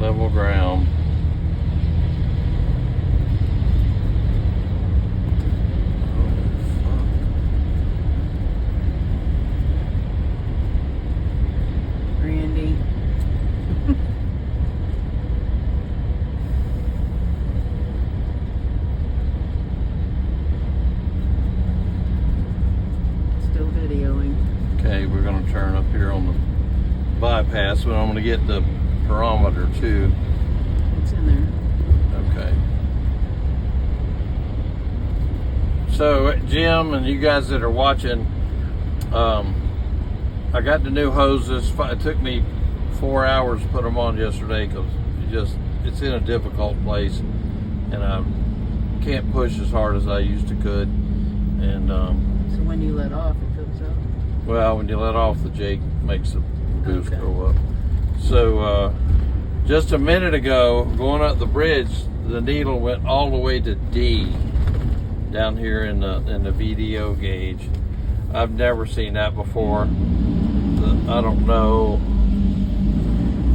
level ground. Randy. Still videoing. Okay, we're going to turn up here on the bypass, but I'm going to get the barometer too. It's in there. Okay. So, Jim and you guys that are watching, I got the new hoses. It took me 4 hours to put them on yesterday because it's in a difficult place, and I can't push as hard as I used to could. And So when you let off, it goes up. well, when you let off, the Jake makes the boost go up. So just a minute ago, going up the bridge, the needle went all the way to D down here in the VDO gauge. I've never seen that before. I don't know.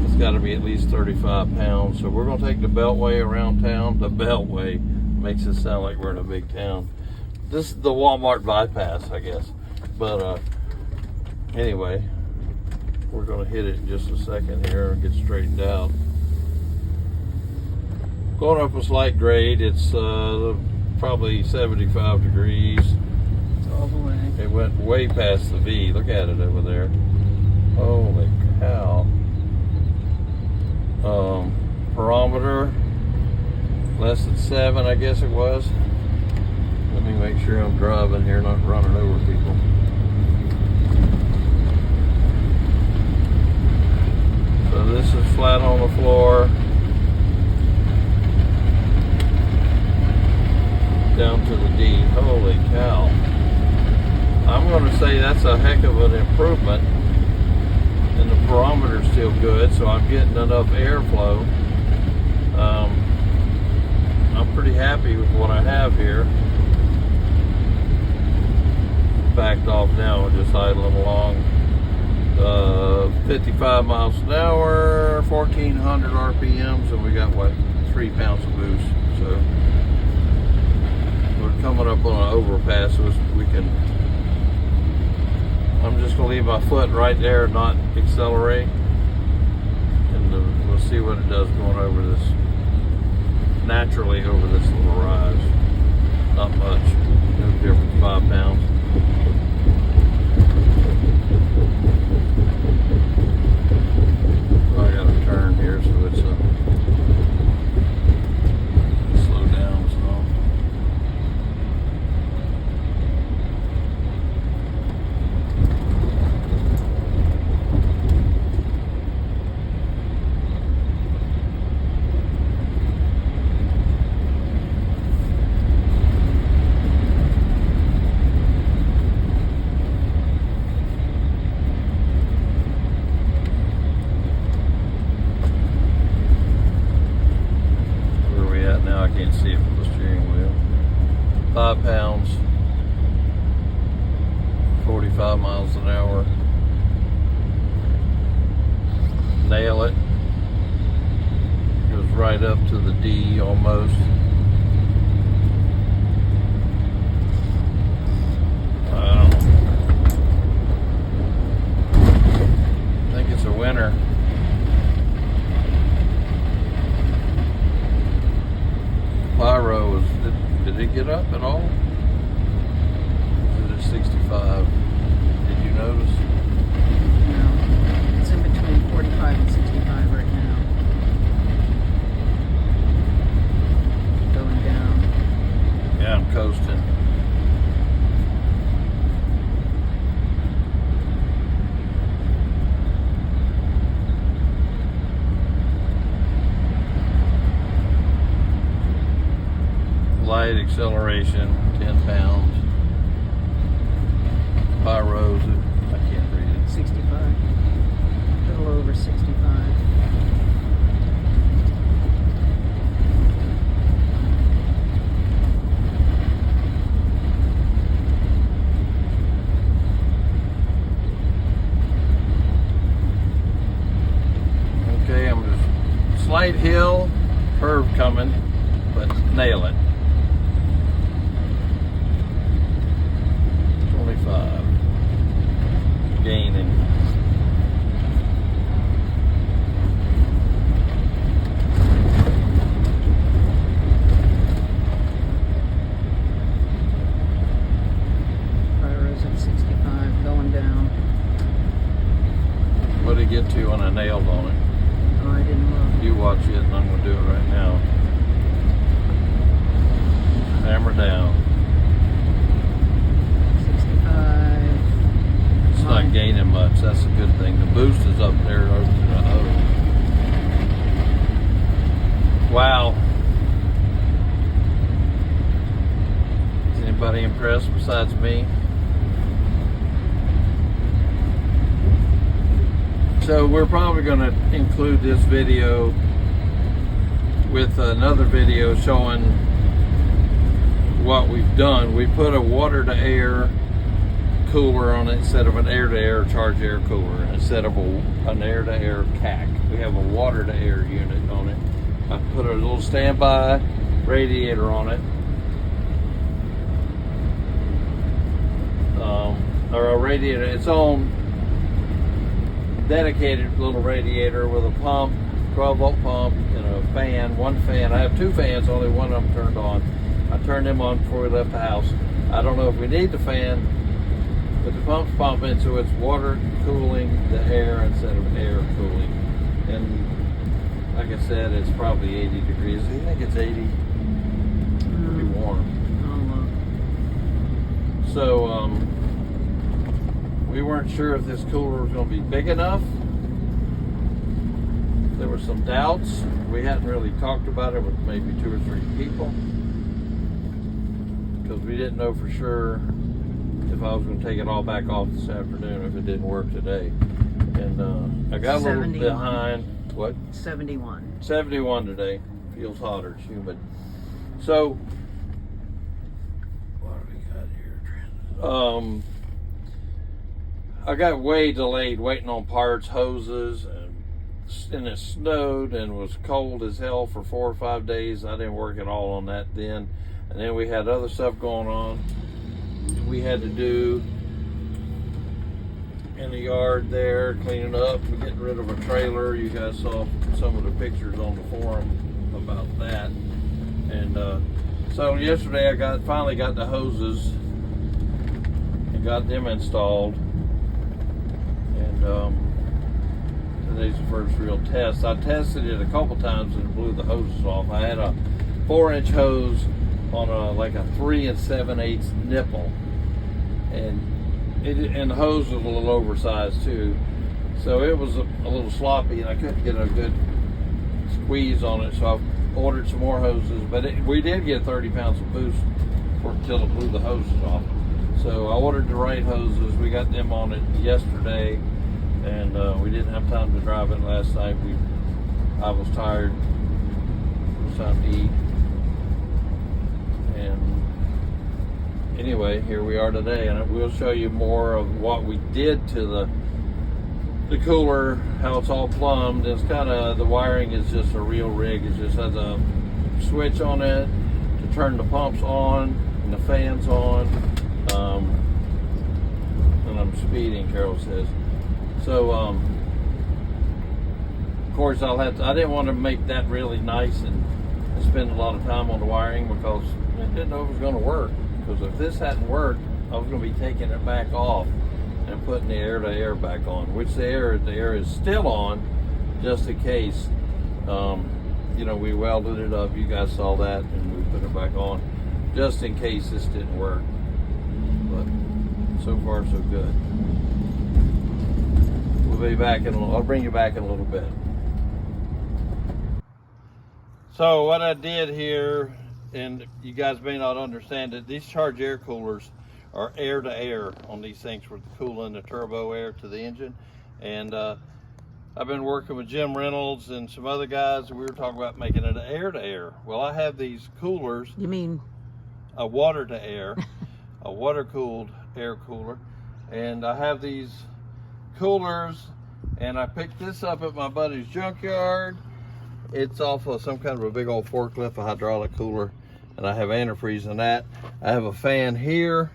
It's got to be at least 35 pounds. So we're going to take the Beltway around town. The Beltway makes it sound like we're in a big town. This is the Walmart bypass, I guess. But anyway, we're going to hit it in just a second here and get straightened out. Going up a slight grade. It's probably 75 degrees. It's all the way. It went way past the V. Look at it over there. Holy cow. Barometer, less than 7, I guess it was. Let me make sure I'm driving here, not running over people. So this is flat on the floor. Down to the D. Holy cow. I'm going to say that's a heck of an improvement. And the barometer's still good, so I'm getting enough airflow. I'm pretty happy with what I have here. Backed off now, we're just idling along. 55 miles an hour, 1400 RPMs, and we got what, 3 pounds of boost. So we're coming up on an overpass, so we can. I'm just gonna leave my foot right there and not accelerate, and we'll see what it does going over this, naturally over this little rise. Not much, no difference, 5 pounds. I gotta turn here, so it's slow down some. Now I can't see it from the steering wheel. 5 pounds, 45 miles an hour. Nail it. Goes right up to the D almost. Wow. I think it's a winner. Pyro was, did it get up at all? Is it 65? Did you notice? No. It's in between 45 and 65 right now. Going down. Yeah, I'm coasting. Light acceleration, 10 pounds. Pyros, I can't read it. 65. A little over 65. Okay, I'm just slight hill curve coming, but nail it. 25. Gaining. Pyro's at 65, going down. What did it get to when I nailed on it? Oh, I didn't look. You watch it and I'm going to do it right now. Hammer down. 65. It's not gaining much. That's a good thing. The boost is up there over to the hose. Wow. Is anybody impressed besides me? So we're probably going to include this video with another video showing what we've done. We put a water to air cooler on it instead of an air to air charge air cooler. Instead of an air to air CAC, we have a water to air unit on it. I put a little standby radiator on it, or a radiator, its own dedicated little radiator with a pump, 12-volt pump, and a fan, one fan. I have two fans, only one of them turned on. I turned them on before we left the house. I don't know if we need the fan, but the pump's pumping, so it's water cooling the air instead of air cooling. And like I said, it's probably 80 degrees. Do you think it's 80? Pretty warm. So, we weren't sure if this cooler was going to be big enough. There were some doubts. We hadn't really talked about it with maybe 2 or 3 people, because we didn't know for sure if I was going to take it all back off this afternoon if it didn't work today. And I got a little 71. behind. What? 71. 71 today. Feels hotter. It's humid. So, what do we got here? I got way delayed waiting on parts, hoses, and it snowed and was cold as hell for 4 or 5 days. I didn't work at all on that then. And then we had other stuff going on we had to do in the yard there, cleaning up, getting rid of a trailer. You guys saw some of the pictures on the forum about that. And so yesterday I finally got the hoses and got them installed. And today's the first real test. I tested it a couple times and it blew the hoses off. I had a 4-inch hose on like a 3 7/8 nipple, and the hose was a little oversized too, so it was a little sloppy, and I couldn't get a good squeeze on it. So I ordered some more hoses, but we did get 30 pounds of boost until it blew the hoses off. So I ordered the right hoses. We got them on it yesterday, and we didn't have time to drive it last night. I was tired. It was time to eat. And anyway, here we are today, and we'll show you more of what we did to the cooler, how it's all plumbed. It's kind of, the wiring is just a real rig. It just has a switch on it to turn the pumps on and the fans on. And I'm speeding, Carol says. So, of course, I didn't want to make that really nice and spend a lot of time on the wiring, because I didn't know if it was going to work. Because if this hadn't worked, I was going to be taking it back off and putting the air to air back on, which the air is still on, just in case. You know, we welded it up. You guys saw that, and we put it back on, just in case this didn't work. But so far, so good. We'll be back I'll bring you back in a little bit. So what I did here, and you guys may not understand it, these charge air coolers are air to air on these things for cooling the turbo air to the engine. And I've been working with Jim Reynolds and some other guys, and we were talking about making it air to air. Well, I have these coolers. You mean a water to air, a water cooled air cooler. And I have these coolers, and I picked this up at my buddy's junkyard. It's off of some kind of a big old forklift, a hydraulic cooler, and I have antifreeze in that. I have a fan here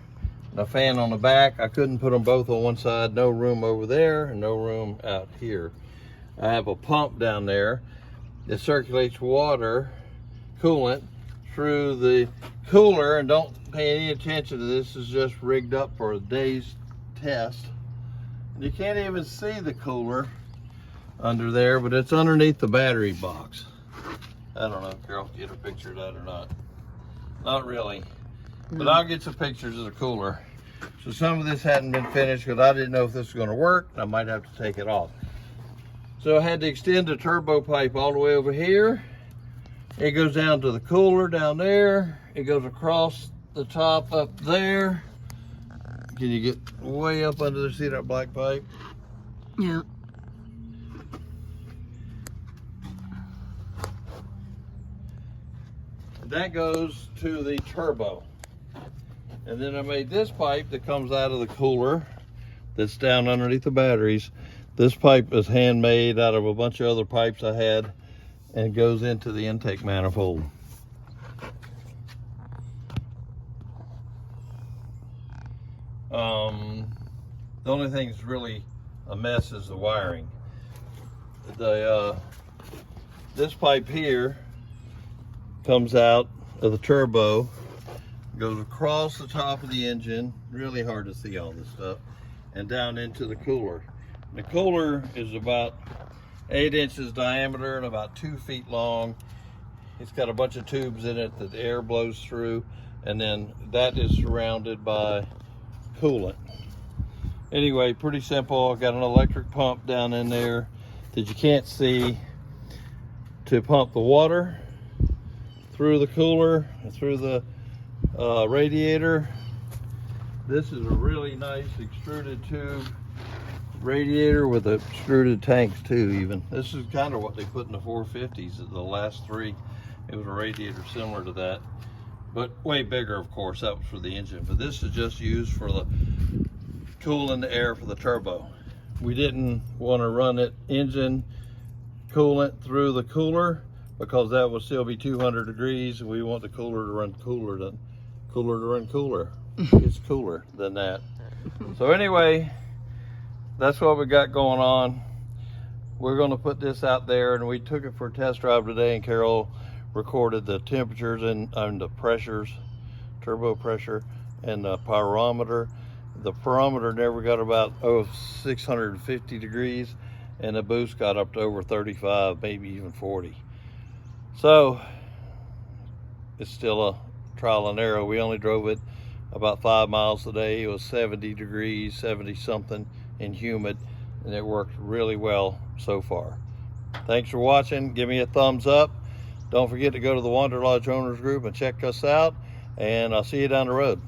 and a fan on the back. I couldn't put them both on one side. No room over there and no room out here. I have a pump down there that circulates water, coolant, through the cooler, and don't pay any attention to this. This is just rigged up for a day's test. And you can't even see the cooler under there, but it's underneath the battery box. I don't know if Carol can get a picture of that or not. Not really, but I'll get some pictures of the cooler. So some of this hadn't been finished because I didn't know if this was going to work. I might have to take it off. So I had to extend the turbo pipe all the way over here. It goes down to the cooler down there. It goes across the top up there. Can you get way up under there? See that black pipe? Yeah. That goes to the turbo. And then I made this pipe that comes out of the cooler that's down underneath the batteries. This pipe is handmade out of a bunch of other pipes I had and goes into the intake manifold. The only thing that's really a mess is the wiring. This pipe here comes out of the turbo, goes across the top of the engine, really hard to see all this stuff, and down into the cooler. The cooler is about 8 inches diameter and about 2 feet long. It's got a bunch of tubes in it that the air blows through, and then that is surrounded by coolant. Anyway, pretty simple. I've got an electric pump down in there that you can't see to pump the water through the cooler and through the radiator. This is a really nice extruded tube radiator with extruded tanks too even. This is kind of what they put in the 450s, the last three. It was a radiator similar to that, but way bigger, of course. That was for the engine, but this is just used for the cooling the air for the turbo. We didn't want to run it engine coolant through the cooler because that would still be 200 degrees, and we want the cooler to run cooler than cooler. It's cooler than that. So anyway, that's what we got going on. We're going to put this out there, and we took it for a test drive today, and Carol recorded the temperatures and the pressures, turbo pressure, and the pyrometer. The pyrometer never got about 650 degrees, and the boost got up to over 35, maybe even 40. So it's still a trial and error. We only drove it about 5 miles a day. It was 70 degrees, 70 something, and humid, and it worked really well so far. Thanks for watching. Give me a thumbs up. Don't forget to go to the Wanderlodge Owners Group and check us out, and I'll see you down the road.